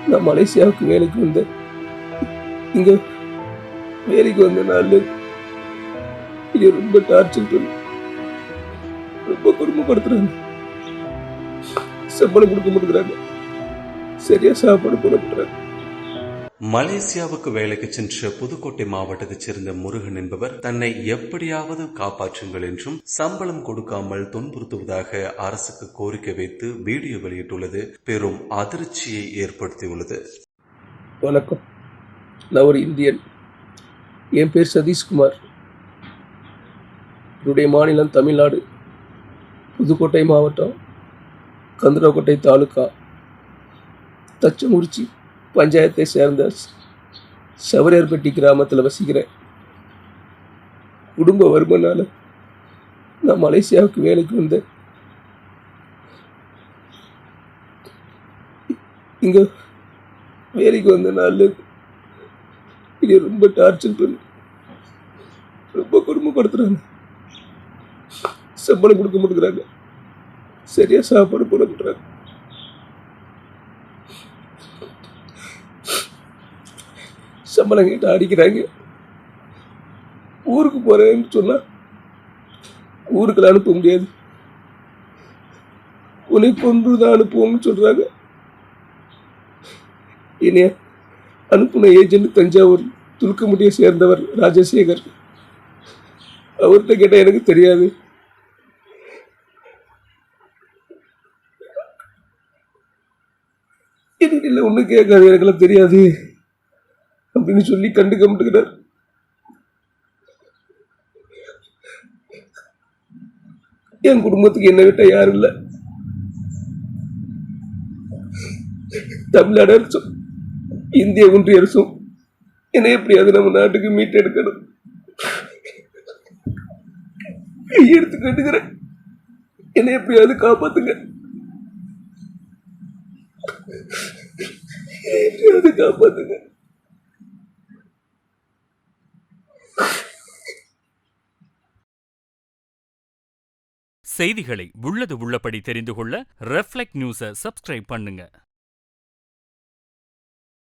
நான் மலேசியாவுக்கு வேலைக்கு வந்தேன். இங்க வேலைக்கு வந்த நாள் இது ரொம்ப டார்ச்சர் பண்ணி ரொம்ப கொடுமைப்படுத்துறாங்க. சம்பளம் கொடுக்க மாட்டேங்கிறாங்க, சரியா சாப்பாடு போட மாட்டேறாங்க. மலேசியாவுக்கு வேலைக்கு சென்ற புதுக்கோட்டை மாவட்டத்தைச் சேர்ந்த முருகன் என்பவர் தன்னை எப்படியாவது காப்பாற்றுங்கள் என்றும் சம்பளம் கொடுக்காமல் துன்புறுத்துவதாக அரசுக்கு கோரிக்கை வைத்து வீடியோ வெளியிட்டுள்ளது பெரும் அதிர்ச்சியை ஏற்படுத்தியுள்ளது. வணக்கம், நான் ஒரு இந்தியன். என் பேர் சதீஷ்குமார். என்னுடைய மாநிலம் தமிழ்நாடு, புதுக்கோட்டை மாவட்டம், கந்தரக்கோட்டை தாலுகா, தச்சங்குறிச்சி பஞ்சாயத்தை சேர்ந்த சவரியர்பட்டி கிராமத்தில் வசிக்கிறேன். குடும்ப வருமானால நான் மலேசியாவுக்கு வேலைக்கு வந்தேன். இங்க வேலைக்கு வந்த நாள் இது ரொம்ப டார்ச்சர் பண்ணி ரொம்ப கொடுமைப்படுத்துறாங்க. சம்பளம் கொடுக்க மாட்டேங்கிறாங்க, சரியா சாப்பாடு போட மாட்டேறாங்க. சம்பளம் கேட்டு அடிக்கிறாங்க. ஊருக்கு போறேன்னு சொன்னா ஊருக்குள்ள அனுப்ப முடியாது, உன்னை கொன்றுதான் அனுப்புவோம்னு சொல்றாங்க. என்னைய அனுப்புன ஏஜென்ட் தஞ்சாவூர் துலுக்கமுடியை சேர்ந்தவர் ராஜசேகர். அவர்கிட்ட கேட்டால் எனக்கு தெரியாது, எனக்கு இல்லை ஒன்றும் கேட்காது, எனக்கெல்லாம் தெரியாது அப்படின்னு சொல்லி கண்டுக்க மாட்டேங்கிறார். என் குடும்பத்துக்கு என்ன விட்ட யாரும் இல்லை. தமிழ்நாடு அரசும் இந்திய ஒன்றிய அரசும் என்னை எப்படியாவது நம்ம நாட்டுக்கு மீட்டெடுக்கணும். எடுத்து கட்டுக்கிறேன், என்னை எப்படியாவது காப்பாத்துங்க, எப்படியாவது காப்பாத்துங்க. செய்திகளை உள்ளது உள்ளபடி தெரிந்து கொள்ள ரெஃப்ளெக்ட் நியூஸை சப்ஸ்கிரைப் பண்ணுங்க.